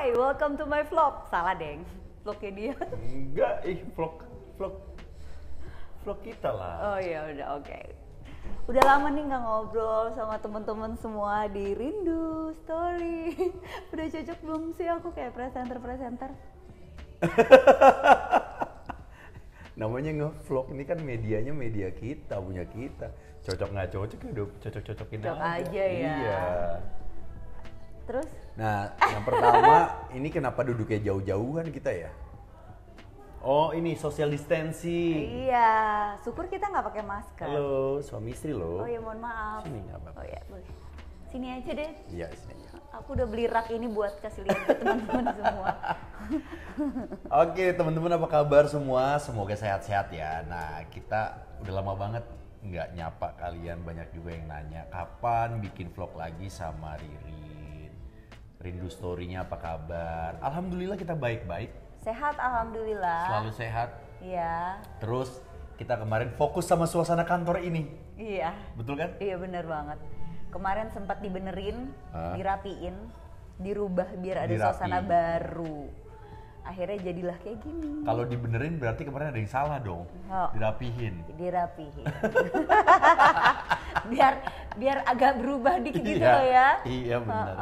Hai, welcome to my vlog. Salah deng, vlognya dia. Enggak, vlog kita lah. Oh iya udah oke. Udah lama nih nggak ngobrol sama temen-temen semua di Rindu Story. Udah cocok belum sih aku kayak presenter? Namanya nge-vlog ini kan medianya media kita, punya kita. Cocok nggak cocok ya udah cocok-cocokin Cocok aja ya. Iya. Terus? Nah, yang pertama ini kenapa duduknya jauh-jauhan kita ya? Oh ini social distancing. Iya, syukur kita nggak pakai masker. Halo, suami istri loh. Oh ya mohon maaf. Sini nggak apa-apa. Oh ya boleh. Sini aja deh. Iya sini aja. Aku udah beli rak ini buat kasih lihat ke teman-teman semua. Oke teman-teman apa kabar semua? Semoga sehat-sehat ya. Nah kita udah lama banget nggak nyapa kalian, banyak juga yang nanya kapan bikin vlog lagi sama Ririn. Rindu Story-nya apa kabar? Alhamdulillah kita baik-baik. Sehat alhamdulillah. Selalu sehat. Iya. Terus kita kemarin fokus sama suasana kantor ini. Iya. Betul kan? Iya benar banget. Kemarin sempat dibenerin, Hah? dirapiin, dirubah biar ada Dirapiin. suasana baru. Akhirnya jadilah kayak gini. Kalau dibenerin berarti kemarin ada yang salah dong. Oh. Dirapihin. Dirapihin. biar agak berubah dikit gitu Iya, loh ya. iya benar.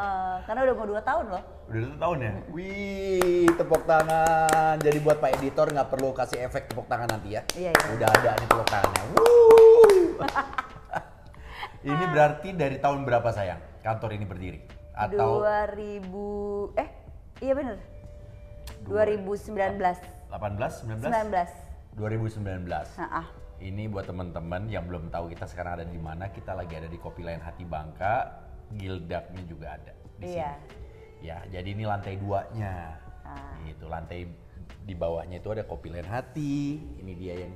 Karena udah mau 2 tahun loh. Udah 2 tahun ya? Wih, tepuk tangan. Jadi buat Pak Editor nggak perlu kasih efek tepuk tangan nanti ya. Iya, iya. Udah ada nih tepuk tangannya. Wuh. Ini berarti dari tahun berapa sayang kantor ini berdiri? Atau 2000 iya bener. 2019. 18, 19? 19. 2019. Nah, Ini buat teman-teman yang belum tahu kita sekarang ada di mana. Kita lagi ada di Kopi Lain Hati Bangka. Gildaknya juga ada di Iya. sini. Ya, jadi ini lantai 2-nya. Itu lantai di bawahnya itu ada Kopi Lain Hati. Ini dia yang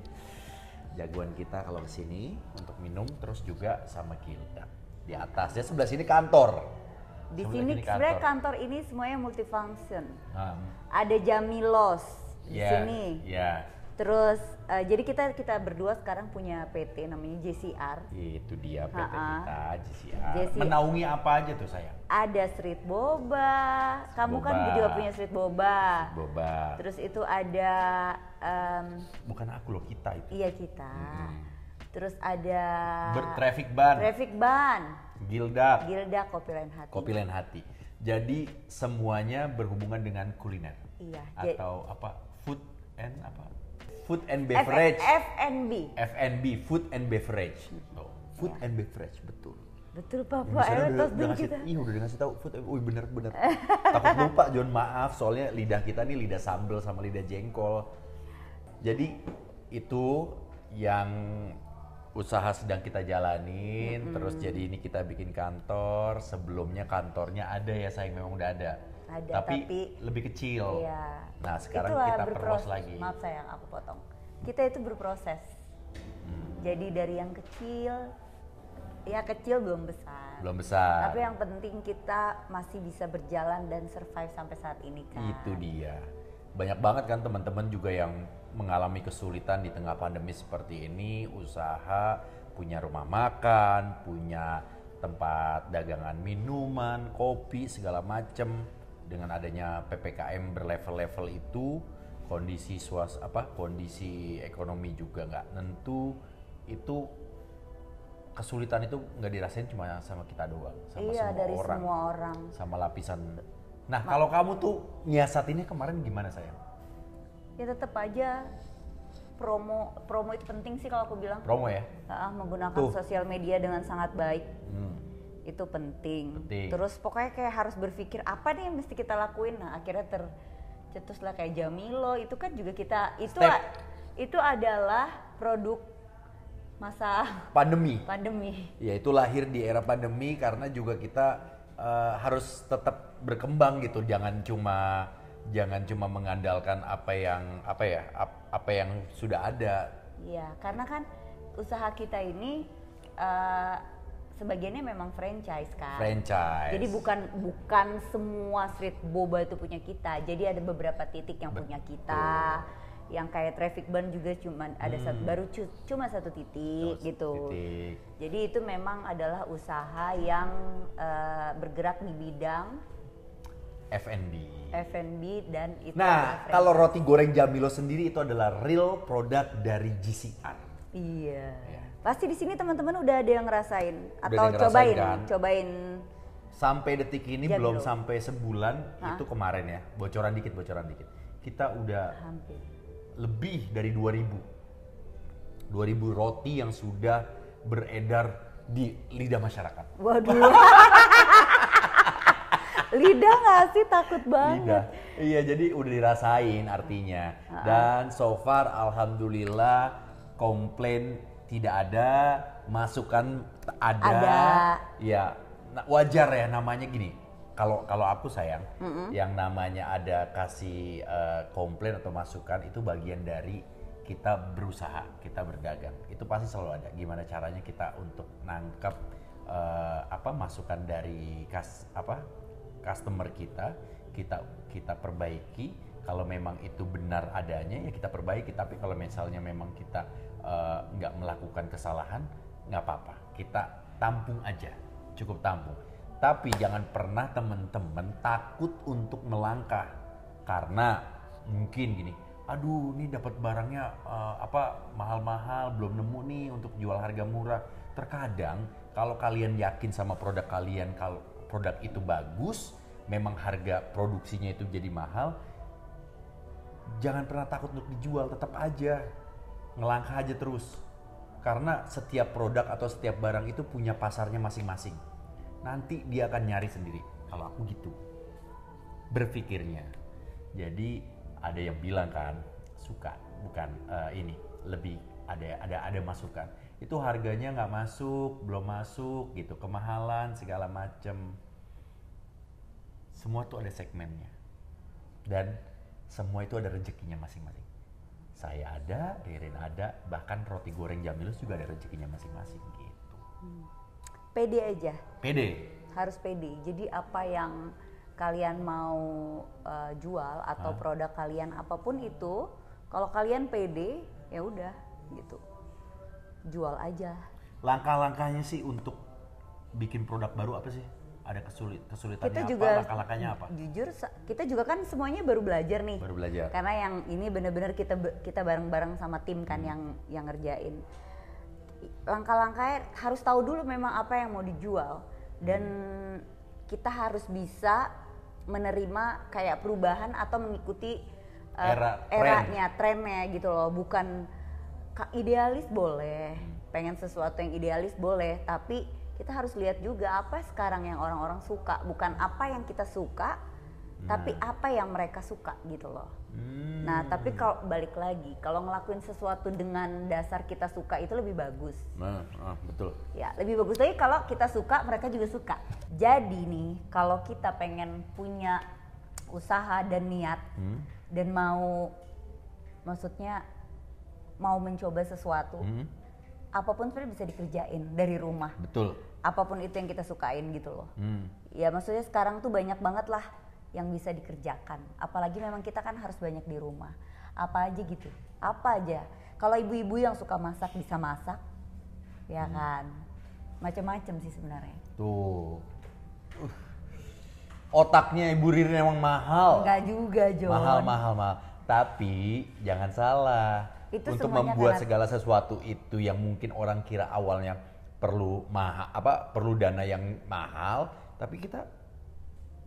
jagoan kita kalau kesini untuk minum, terus juga sama Gildak. Di atasnya sebelah sini kantor. di Sebelah sini kiri sebenarnya kantor ini semuanya multifunction. Ah, Ada Jamilos di ya, sini. ya. Terus jadi kita berdua sekarang punya PT namanya JCR. Itu dia PT kita, JCR. JCR. Menaungi apa aja tuh sayang? Ada Street Boba. Kamu kan Boba. juga punya Street Boba. Boba. Terus itu ada Bukan aku loh, kita itu. iya kita. Terus ada Traffic ban, Traffic Ban. Gildak, Gilda Kopi Lain Hati. Kopi Lain Hati. Jadi semuanya berhubungan dengan kuliner. Iya. Atau apa? Food and beverage. FNB. F&B, food and beverage. Tuh, food and beverage, betul. Betul Papa, Misalnya ayo tos dulu ngasih, kita. iya udah ngasih tahu food. Bener. Takut lupa, John maaf. Soalnya lidah kita nih lidah sambal sama lidah jengkol. Jadi itu yang usaha sedang kita jalanin. Terus jadi ini kita bikin kantor. Sebelumnya kantornya ada ya sayang, memang udah ada. Ada, tapi lebih kecil. Iya. Nah sekarang Itulah kita perluas lagi. Maaf sayang, aku potong. Kita itu berproses. Jadi dari yang kecil, ya kecil belum besar. Belum besar. Tapi yang penting kita masih bisa berjalan dan survive sampai saat ini kan. Itu dia. Banyak banget kan teman-teman juga yang mengalami kesulitan di tengah pandemi seperti ini, usaha, punya rumah makan, punya tempat dagangan minuman, kopi, segala macem. Dengan adanya PPKM berlevel-level itu, kondisi kondisi ekonomi juga nggak nentu, itu kesulitan itu nggak dirasain cuma sama kita doang, sama Iya, semua dari orang, semua orang. sama lapisan. Nah kalau kamu tuh nyiasatinnya kemarin gimana sayang? Ya tetap aja promo itu penting sih kalau aku bilang. Promo ya? Menggunakan Tuh. sosial media dengan sangat baik. Itu penting. Terus pokoknya kayak harus berpikir apa nih yang mesti kita lakuin. Nah akhirnya tercetuslah kayak Jamilo. Itu kan juga kita itu adalah produk masa Pandemi. Ya itu lahir di era pandemi karena juga kita harus tetap berkembang gitu. Jangan cuma mengandalkan apa yang sudah ada. Iya, karena kan usaha kita ini sebagiannya memang franchise kan. Franchise. Jadi bukan semua street boba itu punya kita. Jadi ada beberapa titik yang punya kita. Yang kayak Traffic Ban juga cuma ada cuma satu titik gitu. Jadi itu memang adalah usaha yang bergerak di bidang F&B dan itu. Nah, kalau roti goreng Jamilo sendiri itu adalah real produk dari GCR. Iya. Ya. Pasti di sini teman-teman udah ada yang ngerasain atau cobain. Sampai detik ini belum sampai sebulan. Itu kemarin ya, bocoran dikit. Kita udah hampir lebih dari 2000 roti yang sudah beredar di lidah masyarakat. Waduh. Lidah nggak sih, takut banget. Lidah. Iya, jadi udah dirasain artinya. Dan so far alhamdulillah komplain tidak ada, masukan ada. Ya, wajar ya, namanya gini. Kalau aku sayang, yang namanya ada kasih komplain atau masukan itu bagian dari kita berusaha, kita berdagang. Itu pasti selalu ada. Gimana caranya kita untuk nangkep masukan dari customer kita perbaiki. Kalau memang itu benar adanya ya kita perbaiki. Tapi kalau misalnya memang kita nggak melakukan kesalahan, nggak apa-apa. Kita tampung aja, cukup tampung. Tapi jangan pernah teman-teman takut untuk melangkah karena mungkin gini, aduh ini dapat barangnya mahal-mahal, belum nemu nih untuk jual harga murah. Terkadang kalau kalian yakin sama produk kalian, kalau produk itu bagus, memang harga produksinya itu jadi mahal, jangan pernah takut untuk dijual, tetap aja ngelangkah aja terus. Karena setiap produk atau setiap barang itu punya pasarnya masing-masing. Nanti dia akan nyari sendiri. Kalau aku gitu berpikirnya. Jadi ada yang bilang kan suka, bukan ini lebih ada masukan. Itu harganya nggak masuk, belum masuk gitu, kemahalan segala macem. Semua tuh ada segmennya dan semua itu ada rezekinya masing-masing. Saya ada, Ririn ada, bahkan roti goreng Jamilus juga ada rezekinya masing-masing gitu. Pede aja. Pede. Harus pede. Jadi apa yang kalian mau jual atau produk kalian apapun itu, kalau kalian pede, ya udah gitu. Jual aja. Langkah-langkahnya sih untuk bikin produk baru apa sih? Ada kesulitannya kita apa? Juga, langkah-langkahnya apa? Jujur, kita juga kan semuanya baru belajar nih. Baru belajar. Karena yang ini benar-benar kita bareng-bareng sama tim kan yang ngerjain. Langkah-langkahnya harus tahu dulu memang apa yang mau dijual dan kita harus bisa menerima kayak perubahan atau mengikuti eranya, trennya gitu loh. Bukan idealis boleh, pengen sesuatu yang idealis boleh, tapi kita harus lihat juga apa sekarang yang orang-orang suka, bukan apa yang kita suka, tapi apa yang mereka suka gitu loh. Nah, tapi kalau balik lagi, kalau ngelakuin sesuatu dengan dasar kita suka itu lebih bagus. Betul. Ya, lebih bagus lagi kalau kita suka, mereka juga suka. Jadi nih, kalau kita pengen punya usaha dan niat dan maksudnya mau mencoba sesuatu, apapun sebenarnya bisa dikerjain dari rumah. Betul. Apapun itu yang kita sukain gitu loh. Ya maksudnya sekarang tuh banyak banget lah yang bisa dikerjakan. Apalagi memang kita kan harus banyak di rumah. Apa aja gitu. Apa aja. Kalau ibu-ibu yang suka masak bisa masak. Ya kan. Macam-macam sih sebenarnya. Tuh. Otaknya Ibu Ririn emang mahal. Enggak juga, Jon. Mahal. Tapi jangan salah. Itu untuk membuat segala sesuatu itu yang mungkin orang kira awalnya perlu perlu dana yang mahal, tapi kita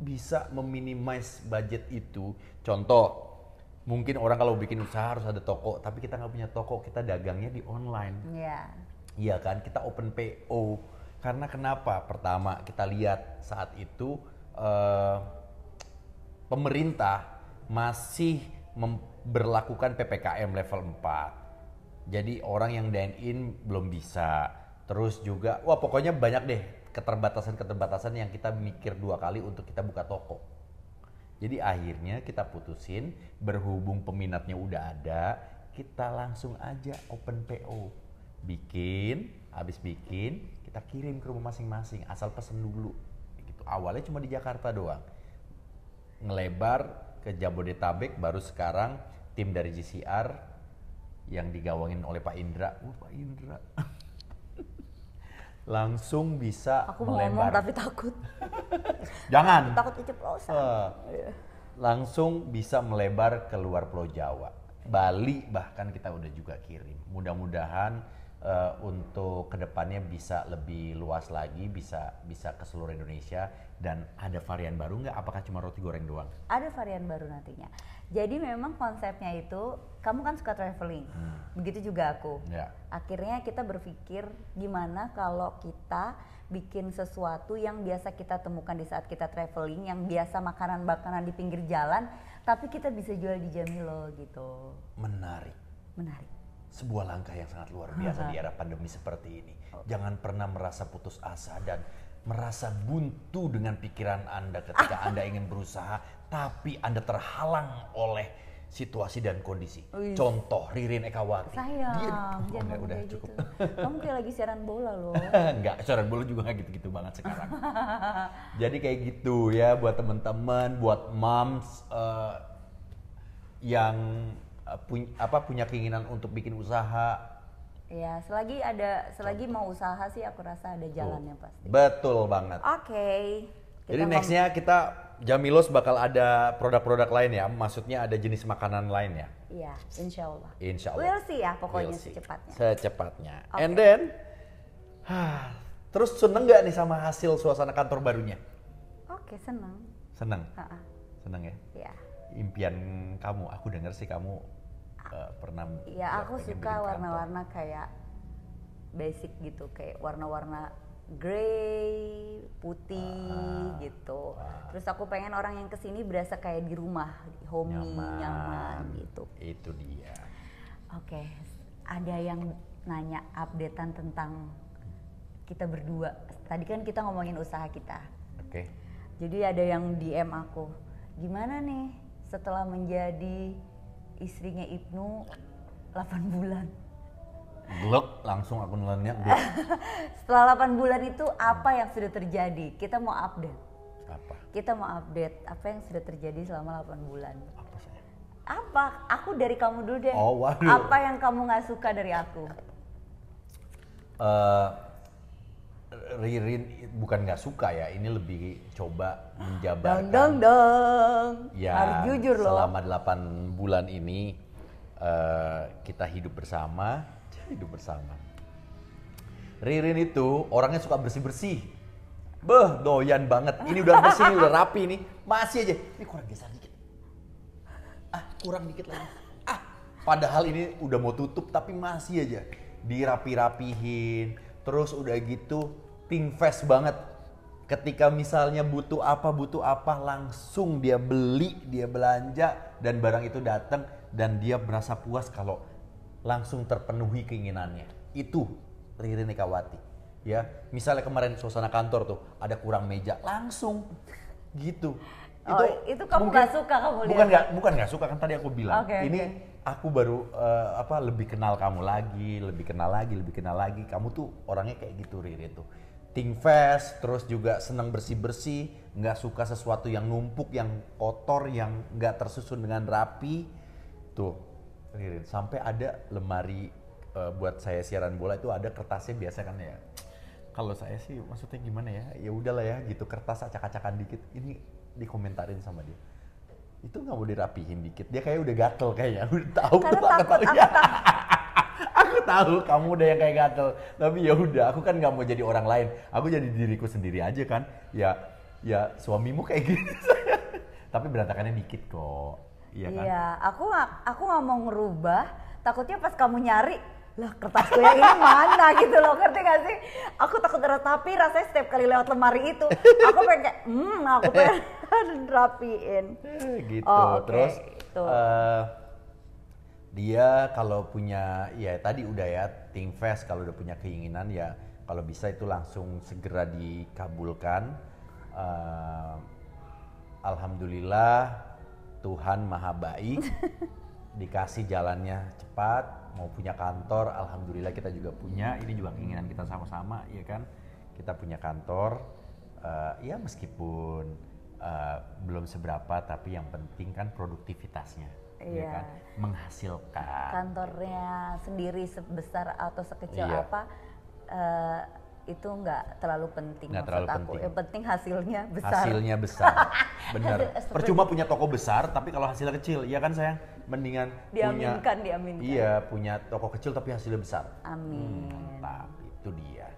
bisa meminimize budget itu. Contoh, mungkin orang kalau bikin usaha harus ada toko, tapi kita nggak punya toko, kita dagangnya di online. Iya kan, kita open PO. Karena kenapa? Pertama, kita lihat saat itu pemerintah masih berlakukan PPKM level 4. Jadi orang yang dine in belum bisa. Terus juga, pokoknya banyak deh keterbatasan yang kita mikir 2 kali untuk kita buka toko. Jadi akhirnya kita putusin, berhubung peminatnya udah ada, kita langsung aja open PO. Habis bikin, kita kirim ke rumah masing-masing, asal pesen dulu. Gitu. Awalnya cuma di Jakarta doang. Ngelebar ke Jabodetabek, baru sekarang tim dari GCR yang digawangin oleh Pak Indra. Pak Indra. langsung bisa Aku mau ngomong melebar. tapi takut. Jangan. Takut keceplosan. Langsung bisa melebar ke luar Pulau Jawa. Bali bahkan kita udah juga kirim. Mudah-mudahan untuk kedepannya bisa lebih luas lagi, bisa ke seluruh Indonesia. Dan ada varian baru nggak? Apakah cuma roti goreng doang? Ada varian baru nantinya. Jadi memang konsepnya itu, kamu kan suka traveling, begitu juga aku. Ya. Akhirnya kita berpikir gimana kalau kita bikin sesuatu yang biasa kita temukan di saat kita traveling, yang biasa makanan-makanan di pinggir jalan, tapi kita bisa jual di Jamilo gitu. Menarik. Sebuah langkah yang sangat luar biasa di era pandemi seperti ini. Jangan pernah merasa putus asa dan merasa buntu dengan pikiran Anda ketika Anda ingin berusaha, tapi Anda terhalang oleh situasi dan kondisi. Contoh Ririn Ekawati. Sayang, jangan udah kayak cukup. gitu. Kamu kayak lagi siaran bola loh. Enggak, siaran bola juga nggak gitu-gitu banget sekarang. Jadi kayak gitu ya buat teman-teman, buat moms yang punya keinginan untuk bikin usaha. Ya, selagi mau usaha sih aku rasa ada jalannya pasti. Betul banget. Oke. Jadi nextnya kita Jamilos bakal ada produk-produk lain ya, maksudnya ada jenis makanan lain ya. Iya, insya Allah. Insya Allah. We'll see ya pokoknya We'll see. secepatnya. Secepatnya. Okay. And then, terus seneng nggak nih sama hasil suasana kantor barunya? Oke, seneng. Seneng? Seneng ya? Iya. Impian kamu, aku denger sih kamu pernah. Iya, aku suka warna-warna kayak basic gitu, kayak warna-warna grey, putih gitu. Terus aku pengen orang yang kesini berasa kayak di rumah, homey, nyaman gitu. Itu dia. Oke, ada yang nanya updatean tentang kita berdua. Tadi kan kita ngomongin usaha kita. Oke. Jadi ada yang DM aku, gimana nih setelah menjadi istrinya Ibnu 8 bulan? Glok, langsung aku nelennya glok. Setelah 8 bulan itu apa yang sudah terjadi? Kita mau update. Apa? Kita mau update apa yang sudah terjadi selama 8 bulan. Apa saya? Apa? Aku dari kamu dulu deh. Oh, waduh. Apa yang kamu gak suka dari aku? Ririn bukan nggak suka ya, ini lebih coba menjabarkan. Dong. Ya, harus jujur loh. Selama 8 bulan ini kita hidup bersama. Ririn itu orangnya suka bersih-bersih. Doyan banget. Ini udah bersih, ini udah rapi nih. Masih aja, ini kurang geser dikit. Kurang dikit lagi. Padahal ini udah mau tutup tapi masih aja dirapi-rapihin. Terus udah gitu think fast banget. Ketika misalnya butuh apa langsung dia beli, dia belanja dan barang itu datang dan dia merasa puas kalau langsung terpenuhi keinginannya. Itu Ririn Ekawati. Ya, misalnya kemarin suasana kantor tuh ada kurang meja, langsung gitu. Itu kamu nggak suka kamu lihat? Bukan nggak suka, kan tadi aku bilang. Okay. Aku baru lebih kenal kamu lagi, lebih kenal lagi. Kamu tuh orangnya kayak gitu, Ririn tuh. Think fast, terus juga senang bersih-bersih, nggak suka sesuatu yang numpuk, yang kotor, yang nggak tersusun dengan rapi. Tuh, Ririn, sampai ada lemari buat saya siaran bola itu ada kertasnya biasa kan ya. Kalau saya sih maksudnya gimana ya? Ya udahlah ya, gitu kertas acak-acakan dikit. Ini dikomentarin sama dia. Itu nggak mau dirapihin dikit. Dia kayak udah gatel kayaknya. Udah tahu. Karena takut. Aku tahu kamu udah yang kayak gatel. Tapi ya udah, aku kan nggak mau jadi orang lain. Aku jadi diriku sendiri aja kan. Ya suamimu kayak gitu. Tapi berantakannya dikit kok. Iya kan? Iya, aku nggak mau ngerubah. Takutnya pas kamu nyari, lah kertasku yang ini mana gitu loh, ngerti gak sih? Aku takut tapi rasanya setiap kali lewat lemari itu, aku pengen kayak, aku pengen rapiin. Gitu, okay. Terus dia kalau punya, ya tadi udah ya, think fast, kalau udah punya keinginan ya, kalau bisa itu langsung segera dikabulkan. Alhamdulillah Tuhan Maha Baik, dikasih jalannya cepat, mau punya kantor, alhamdulillah kita juga punya. Ini juga keinginan kita sama-sama, ya kan? Kita punya kantor, ya meskipun belum seberapa, tapi yang penting kan produktivitasnya, ya kan? Menghasilkan. Kantornya sendiri sebesar atau sekecil apa, itu nggak terlalu penting nggak maksud terlalu aku. penting. Yang penting hasilnya besar. Hasilnya besar, benar. Percuma punya toko besar, tapi kalau hasilnya kecil, ya kan sayang? Mendingan diaminkan. Iya, punya toko kecil tapi hasilnya besar. Amin. Mantap, itu dia.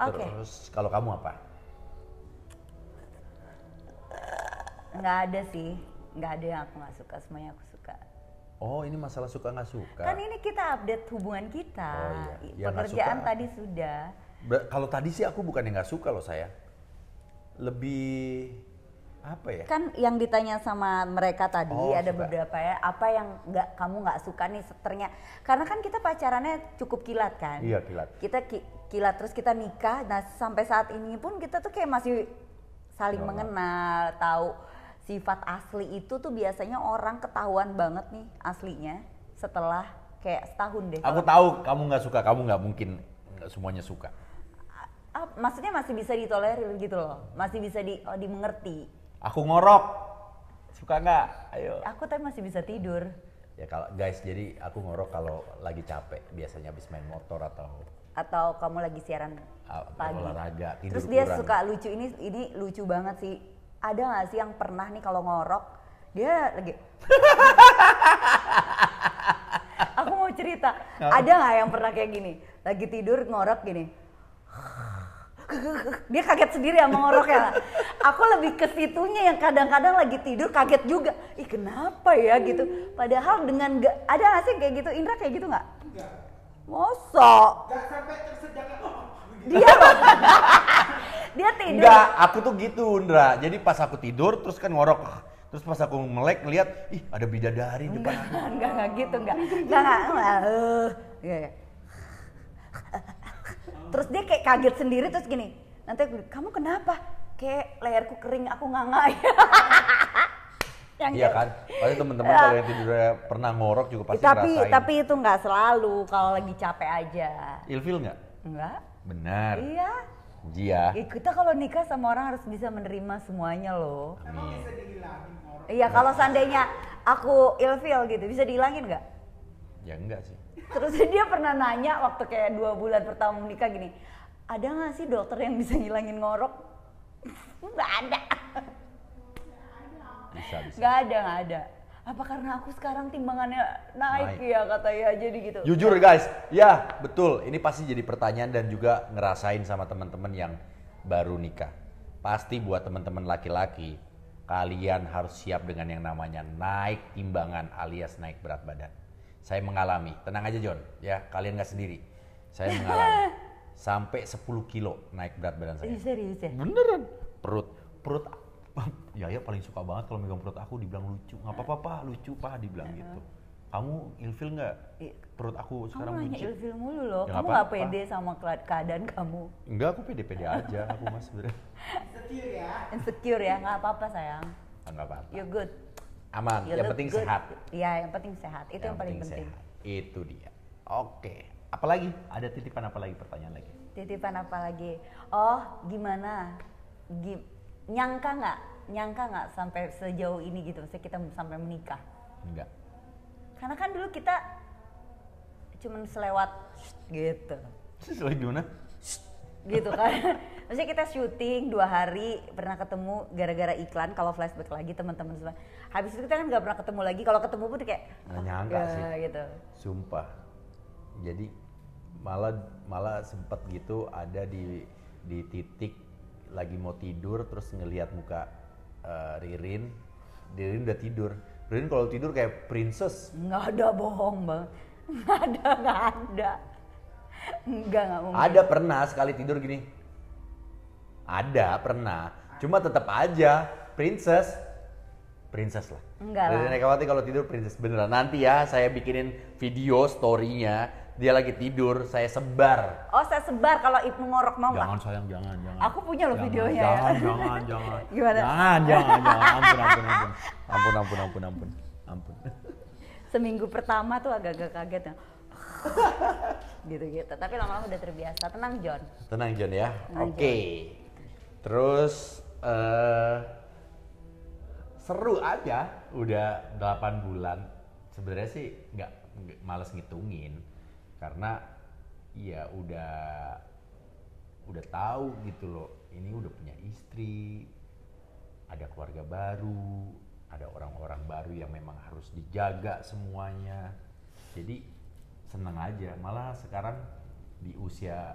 Oke. Terus kalau kamu apa? Nggak ada sih, nggak ada yang aku nggak suka, semuanya aku suka. Oh, ini masalah suka nggak suka? Kan ini kita update hubungan kita. Oh, iya. Pekerjaan suka, tadi sudah. Kalau tadi sih aku bukan yang nggak suka loh saya. Lebih apa ya? Kan yang ditanya sama mereka tadi ada suka. beberapa ya, apa yang kamu nggak suka nih ternyata. Karena kan kita pacarannya cukup kilat kan. Iya, kilat. Kita kilat terus kita nikah. Nah sampai saat ini pun kita tuh kayak masih saling mengenal, tahu sifat asli itu tuh biasanya orang ketahuan banget nih aslinya setelah kayak setahun deh. Aku tahu kamu nggak suka, kamu nggak mungkin nggak semuanya suka. Maksudnya masih bisa ditolerir gitu loh, masih bisa dimengerti. Aku ngorok, suka nggak? Ayo. Aku tapi masih bisa tidur. Ya kalau guys, jadi aku ngorok kalau lagi capek, biasanya habis main motor atau kamu lagi siaran pagi. Olahraga, tidur Terus dia kurang. suka lucu, ini lucu banget sih. Ada nggak sih yang pernah nih kalau ngorok dia lagi aku mau cerita, ada nggak yang pernah kayak gini, lagi tidur ngorok gini, dia kaget sendiri sama ngoroknya. Aku lebih ke situnya yang kadang-kadang lagi tidur kaget juga, ih kenapa ya gitu. Padahal dengan ada nggak sih kayak gitu, Indra kayak gitu nggak? Enggak. Mosok? Enggak sampai tersedak. Dia tidur. Enggak, aku tuh gitu Indra. Jadi pas aku tidur terus kan ngorok. Terus pas aku melek ngeliat, ih ada bidadari depan aku. Enggak gitu, enggak. Iya. Terus dia kayak kaget sendiri terus gini. Nanti aku, kamu kenapa? Kayak leherku kering, aku ngangai. Iya kan? Pasti teman-teman kalau yang tidurnya pernah ngorok juga pasti ngerasain. Tapi itu nggak selalu, kalau lagi capek aja. Ilfil nggak? Enggak. Benar. Iya. Iya. Kita kalau nikah sama orang harus bisa menerima semuanya loh. Emang bisa dihilangin orang? Iya, kalau seandainya aku ilfil gitu, bisa dihilangin nggak? Ya enggak sih. Terus dia pernah nanya waktu kayak 2 bulan pertama menikah gini, ada nggak sih dokter yang bisa ngilangin ngorok? Nggak ada. Bisa. Nggak ada. Apa karena aku sekarang timbangannya naik ya katanya jadi gitu. Jujur guys, ya betul. Ini pasti jadi pertanyaan dan juga ngerasain sama teman-teman yang baru nikah. Pasti buat teman-teman laki-laki, kalian harus siap dengan yang namanya naik timbangan alias naik berat badan. Saya mengalami, tenang aja John, ya kalian nggak sendiri. Saya mengalami sampai 10 kilo naik berat badan saya. Serius ya? Beneran. Perut ya paling suka banget kalau megang perut aku, dibilang lucu. Nggak apa-apa pak, lucu pak, dibilang gitu. Kamu ilfil nggak? Perut aku sekarang kamu nanya buncit. ilfil mulu loh, Ya, kamu nggak pede sama keadaan kamu. Enggak, aku pede-pede aja aku mas sebenarnya. Insecure ya? Insecure ya, nggak apa-apa sayang. Enggak apa-apa. You're good. Aman, You yang look penting good. sehat. Iya, yang penting sehat. Itu yang paling penting. Sehat. Itu dia. Oke. Apalagi? Ada titipan apa lagi, pertanyaan lagi? Titipan apa lagi? Oh, gimana? Nyangka nggak sampai sejauh ini gitu, maksudnya kita sampai menikah? Enggak. Karena kan dulu kita cuman selewat gitu. Lagi gimana? Gitu kan. Maksudnya kita syuting 2 hari, pernah ketemu gara-gara iklan. Kalau flashback lagi teman-teman semua. Habis itu kita kan nggak pernah ketemu lagi. Kalau ketemu pun kayak Nggak nyangka sih. Gitu. Sumpah. Jadi malah sempet gitu ada di titik lagi mau tidur terus ngelihat muka Ririn udah tidur. Ririn kalau tidur kayak princess. Nggak ada, bohong bang. Nggak ada. Nggak mungkin. Ada pernah sekali tidur gini. Ada pernah. Cuma tetap aja princess lah. Enggak lah. Ririn Ekawati kalau tidur princess beneran. Nanti ya saya bikinin video story-nya. Dia lagi tidur, saya sebar. Oh, saya sebar kalau Ibnu ngorok mau nggak? Jangan sayang, jangan. Aku punya loh videonya. Jangan. Gimana? Jangan. Ampun. Seminggu pertama tuh agak-agak kaget ya. Gitu. Tapi lama-lama udah terbiasa. Tenang John. Tenang John ya. Tenang, Oke. Terus seru aja. Udah 8 bulan. Sebenarnya sih nggak males ngitungin. Karena ya udah udah tahu gitu loh, ini udah punya istri, ada keluarga baru, ada orang-orang baru yang memang harus dijaga semuanya. Jadi seneng aja, malah sekarang di usia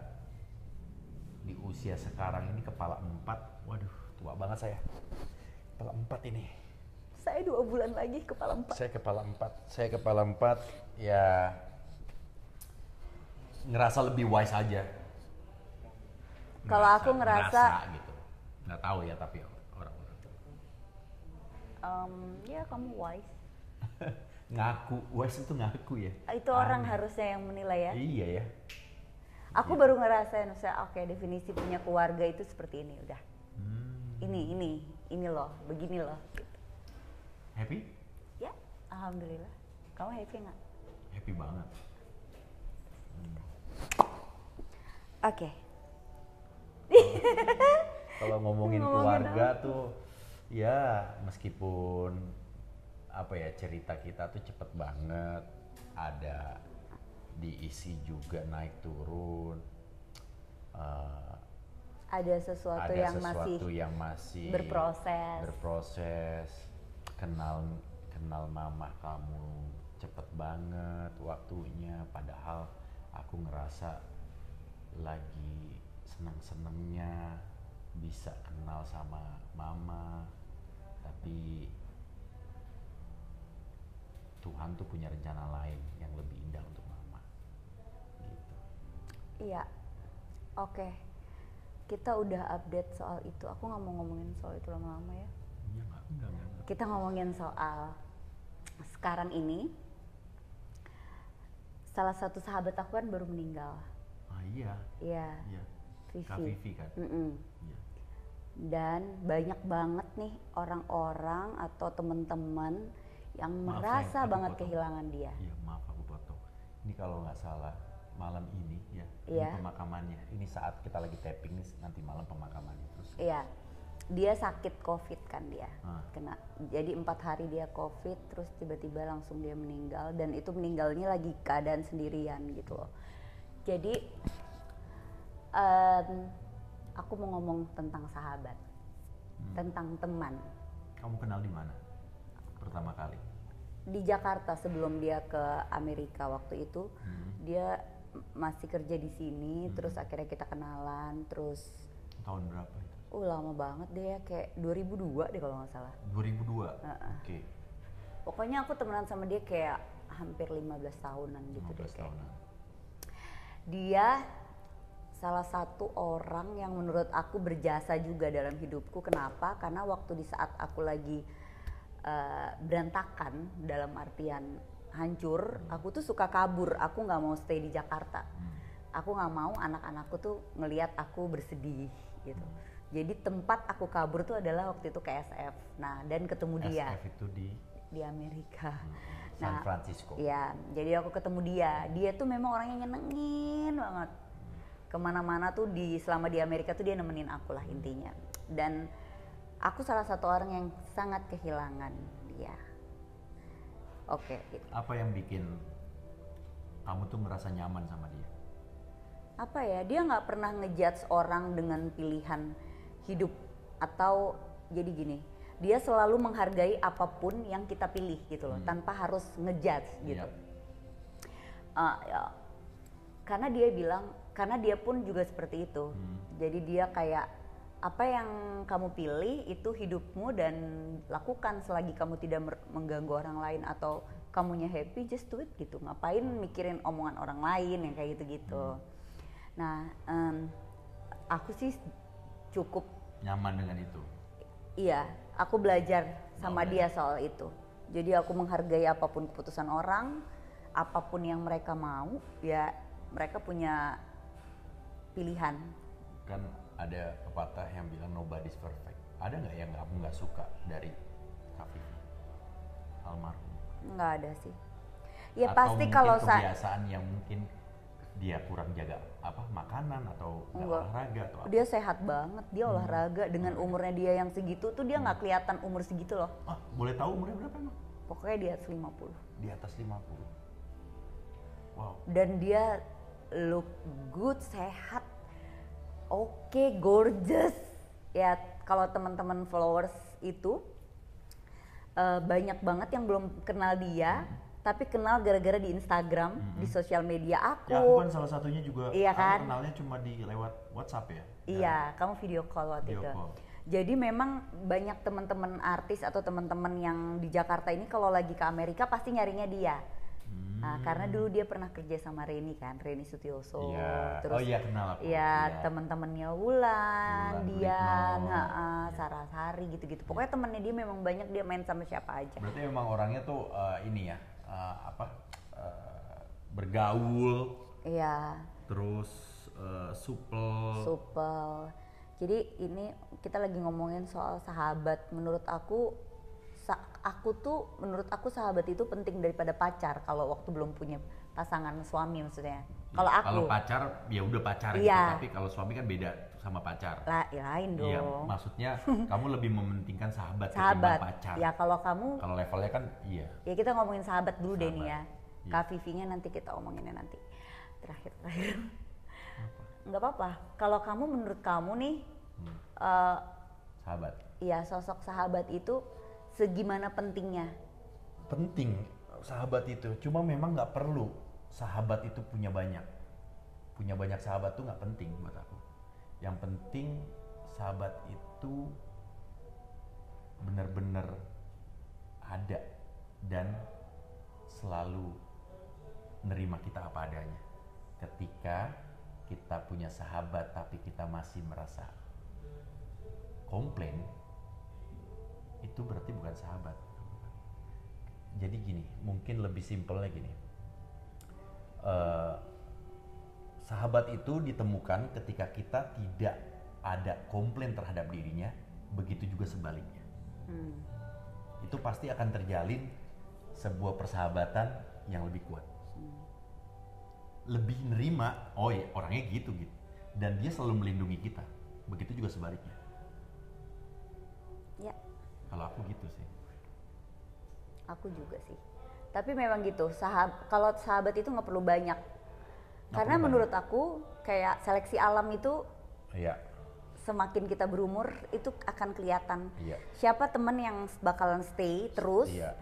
sekarang ini kepala 4, waduh tua banget saya. Kepala 4 ini. Saya 2 bulan lagi kepala 4. Saya kepala 4 ya ngerasa lebih wise aja. Kalau aku ngerasa gitu. Nggak tahu ya tapi orang-orang. Ya kamu wise. Ngaku, wise itu ngaku ya. Itu orang harusnya yang menilai ya. Iya ya. Aku baru ngerasain, oke, definisi punya keluarga itu seperti ini udah. Ini loh, begini loh. Gitu. Happy? Ya, alhamdulillah. Kamu happy nggak? Happy banget. Oke. Kalau ngomongin keluarga tuh, ya meskipun apa ya cerita kita tuh cepet banget, ada diisi juga naik turun. Ada sesuatu yang masih berproses. Kenal mama kamu cepet banget waktunya, padahal aku ngerasa lagi seneng-senengnya bisa kenal sama mama, tapi Tuhan tuh punya rencana lain yang lebih indah untuk mama gitu. Iya, oke. Kita udah update soal itu. Aku nggak mau ngomongin soal itu lama-lama ya. Iya, enggak. Kita ngomongin soal sekarang ini. Salah satu sahabat aku kan baru meninggal. Ah iya. Iya. Kak Vivi kan. Iya. Dan banyak banget nih orang-orang atau teman-teman yang merasa banget kehilangan dia. Iya, maaf aku potong. Ini kalau nggak salah malam ini ya, Iya. ini pemakamannya. Ini saat kita lagi tapping nih, nanti malam pemakamannya terus. Iya, dia sakit COVID kan dia, Ah. jadi 4 hari dia COVID, terus tiba-tiba langsung dia meninggal, dan itu meninggalnya lagi keadaan sendirian gitu loh. Jadi aku mau ngomong tentang sahabat, tentang teman. Kamu kenal di mana pertama kali? Di Jakarta sebelum dia ke Amerika waktu itu, dia masih kerja di sini, terus akhirnya kita kenalan, terus Tahun berapa itu? lama banget deh ya, kayak 2002 deh kalau nggak salah. 2002. Oke. Pokoknya aku temenan sama dia kayak hampir 15 tahunan gitu 15 deh kayaknya. tahunan. Dia salah satu orang yang menurut aku berjasa juga dalam hidupku. Kenapa? Karena waktu di saat aku lagi berantakan, dalam artian hancur, aku tuh suka kabur. Aku nggak mau stay di Jakarta. Aku nggak mau anak-anakku tuh ngelihat aku bersedih gitu. Jadi tempat aku kabur tuh adalah waktu itu ke SF. Nah, dan ketemu dia. SF itu di Amerika. San Francisco. Iya, jadi aku ketemu dia. Dia tuh memang orang yang nyenengin banget. Kemana-mana tuh selama di Amerika tuh dia nemenin aku lah intinya. Dan aku salah satu orang yang sangat kehilangan dia. Oke. Apa yang bikin kamu tuh ngerasa nyaman sama dia? Apa ya? Dia nggak pernah ngejudge orang dengan pilihan hidup, atau jadi gini. Dia selalu menghargai apapun yang kita pilih gitu loh, tanpa harus ngejudge gitu. Ya, karena dia bilang, karena dia pun juga seperti itu. Jadi dia kayak, apa yang kamu pilih itu hidupmu, dan lakukan selagi kamu tidak mengganggu orang lain atau kamunya happy, just do it gitu. Ngapain mikirin omongan orang lain yang kayak gitu-gitu. Nah, aku sih cukup nyaman dengan itu. Iya, aku belajar sama dia soal itu. Jadi aku menghargai apapun keputusan orang, apapun yang mereka mau, ya mereka punya pilihan. Kan ada pepatah yang bilang nobody's perfect. Ada nggak yang kamu nggak suka dari Kak Vivi almarhum? Nggak ada sih. Ya atau pasti kalau kebiasaan yang mungkin dia kurang jaga makanan atau nggak olahraga atau apa? Dia sehat banget, dia olahraga dengan umurnya dia yang segitu tuh, dia nggak kelihatan umur segitu loh. Boleh tahu umurnya berapa emang? Pokoknya di atas 50. Di atas 50. Wow. Dan dia look good, sehat. oke, gorgeous. Ya kalau teman-teman followers itu banyak banget yang belum kenal dia, tapi kenal gara-gara di Instagram, di sosial media aku. Ya aku kan salah satunya juga. Iya kan? Aku kenalnya cuma di lewat WhatsApp ya. Iya, kamu video call waktu Video itu. call. Jadi memang banyak teman-teman artis atau teman-teman yang di Jakarta ini kalau lagi ke Amerika pasti nyarinya dia. Nah, karena dulu dia pernah kerja sama Reni kan, Reni Sutioso. Iya. Terus Oh iya kenal aku. iya, teman-temannya Wulan, Wulan, Dian, Guritno. Sarasari gitu-gitu. Pokoknya temennya dia memang banyak, dia main sama siapa aja. Berarti memang orangnya tuh ini ya, bergaul, Iya, terus supel. supel. Jadi ini kita lagi ngomongin soal sahabat. Menurut aku menurut aku sahabat itu penting daripada pacar kalau waktu belum punya pasangan suami maksudnya. Kalau aku Kalau pacar ya udah pacar gitu, Iya. tapi kalau suami kan beda sama pacar. ya lain dong. Iya, maksudnya kamu lebih mementingkan sahabat Sahabat. ketimbang pacar. Ya kalau kamu Kalau levelnya kan iya. ya kita ngomongin sahabat dulu deh nih ya. Iya. Kak Vivinya nanti kita omonginnya nanti. Terakhir. Nggak apa-apa. Kalau kamu menurut kamu nih Sahabat. ya sosok sahabat itu segimana pentingnya? Penting sahabat itu, cuma memang nggak perlu sahabat itu punya banyak. Punya banyak sahabat tuh nggak penting buat aku. Yang penting sahabat itu benar-benar ada dan selalu nerima kita apa adanya. Ketika kita punya sahabat tapi kita masih merasa komplain, itu berarti bukan sahabat. Jadi gini, mungkin lebih simpelnya gini. Sahabat itu ditemukan ketika kita tidak ada komplain terhadap dirinya, begitu juga sebaliknya. Itu pasti akan terjalin sebuah persahabatan yang lebih kuat. Lebih nerima, oh ya orangnya gitu. Dan dia selalu melindungi kita, begitu juga sebaliknya. Ya, Kalau aku gitu sih. aku juga sih. Tapi memang gitu, kalau sahabat itu nggak perlu banyak. Karena perlu menurut aku kayak seleksi alam itu Iya. semakin kita berumur itu akan kelihatan. Iya. Siapa temen yang bakalan stay terus Iya.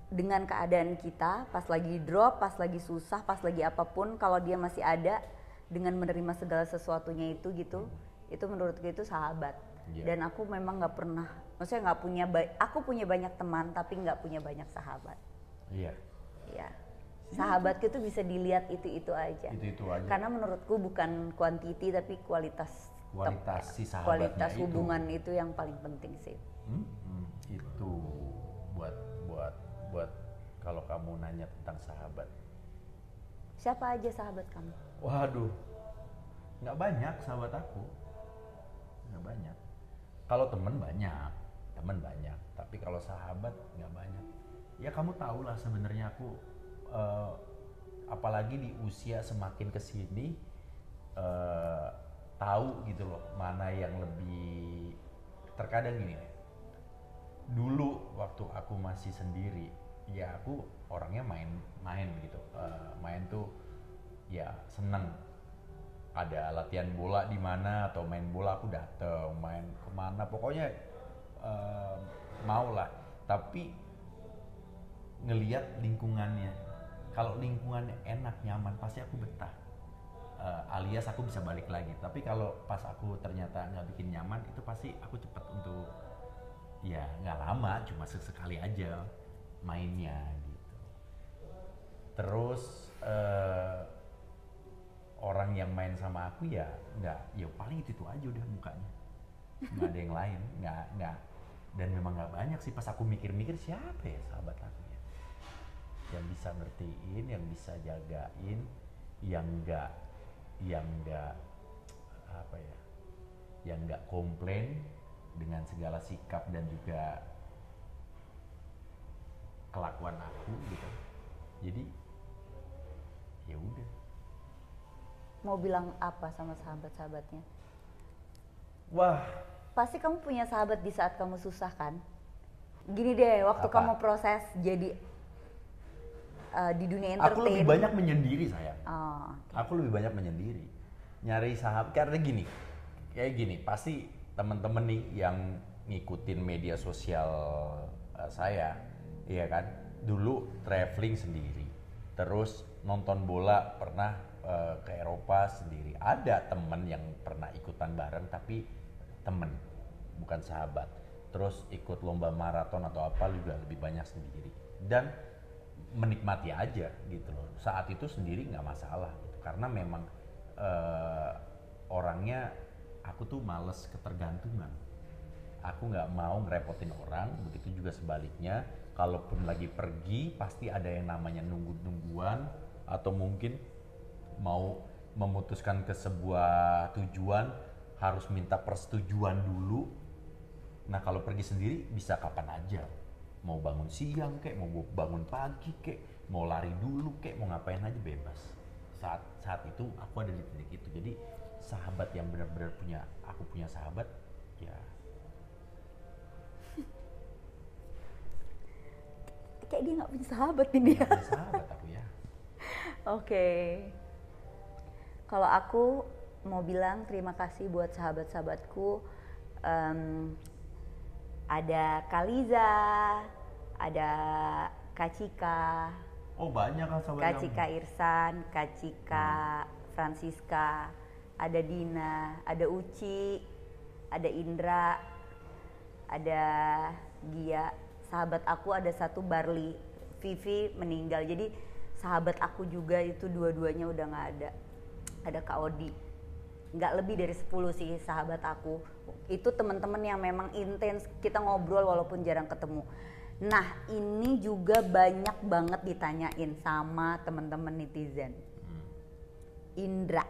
dengan keadaan kita pas lagi drop, pas lagi susah, pas lagi apapun, kalau dia masih ada dengan menerima segala sesuatunya itu gitu, itu menurutku itu sahabat. Iya. Dan aku memang nggak pernah, maksudnya nggak punya, aku punya banyak teman tapi nggak punya banyak sahabat. Iya. Ya, sahabatku itu bisa dilihat itu aja. Itu aja. Karena menurutku bukan kuantiti tapi kualitas Kualitas si sahabatnya kualitas itu. hubungan itu yang paling penting sih. Itu buat kalau kamu nanya tentang sahabat. Siapa aja sahabat kamu? Waduh, nggak banyak sahabat aku, nggak banyak. Kalau temen banyak, tapi kalau sahabat nggak banyak. Ya kamu tahu lah sebenarnya aku, apalagi di usia semakin kesini, tahu gitu loh mana yang lebih. Terkadang gini, dulu waktu aku masih sendiri, ya aku orangnya main gitu, main tuh ya seneng. Ada latihan bola di mana atau main bola aku dateng, main kemana pokoknya mau lah. Tapi ngelihat lingkungannya, kalau lingkungannya enak nyaman pasti aku betah, alias aku bisa balik lagi. Tapi kalau pas aku ternyata nggak bikin nyaman, itu pasti aku cepet untuk ya nggak lama, cuma sesekali aja mainnya gitu. Terus orang yang main sama aku ya paling itu aja udah mukanya, nggak ada yang lain, nggak. Dan memang nggak banyak sih. Pas aku mikir-mikir siapa ya sahabat aku ya yang bisa ngertiin, yang bisa jagain, yang nggak apa ya, yang nggak komplain dengan segala sikap dan juga kelakuan aku gitu. Jadi ya udah. Mau bilang apa sama sahabat-sahabatnya? Wah, Pasti kamu punya sahabat di saat kamu susah kan? Gini deh, waktu Apa? kamu proses jadi di dunia entertain. aku lebih banyak menyendiri sayang. Oh, Aku lebih banyak menyendiri. Nyari sahabat karena gini, kayak gini, pasti temen-temen nih yang ngikutin media sosial saya, iya kan, dulu traveling sendiri, terus nonton bola pernah ke Eropa sendiri. Ada temen yang pernah ikutan bareng tapi temen, bukan sahabat. Terus ikut lomba maraton atau apa juga lebih banyak sendiri. Dan menikmati aja gitu loh. Saat itu sendiri nggak masalah gitu. Karena memang orangnya aku tuh males ketergantungan. Aku nggak mau ngerepotin orang, begitu juga sebaliknya. Kalaupun lagi pergi, pasti ada yang namanya nunggu-nungguan, atau mungkin mau memutuskan ke sebuah tujuan, harus minta persetujuan dulu. Nah kalau pergi sendiri bisa kapan aja. Mau bangun siang kek, mau bangun pagi kek, mau lari dulu kek, mau ngapain aja bebas. Saat itu aku ada di titik itu. Jadi sahabat yang benar-benar aku punya sahabat, ya kayak dia nggak punya sahabat ini ya. punya sahabat aku ya. Oke. Kalau aku mau bilang terima kasih buat sahabat-sahabatku. Ada Kaliza, ada Kak Cika. Oh banyak kan sahabat Kak kamu? Cika Irsan, Kak Cika Francisca, ada Dina, ada Uci, ada Indra, ada Gia. Sahabat aku ada satu Barli, Vivi meninggal. Jadi sahabat aku juga itu dua-duanya udah nggak ada. Ada Kak Odi. Nggak lebih dari 10 sih sahabat aku. Itu teman-teman yang memang intens, kita ngobrol walaupun jarang ketemu. Nah ini juga banyak banget ditanyain sama teman-teman netizen. Indra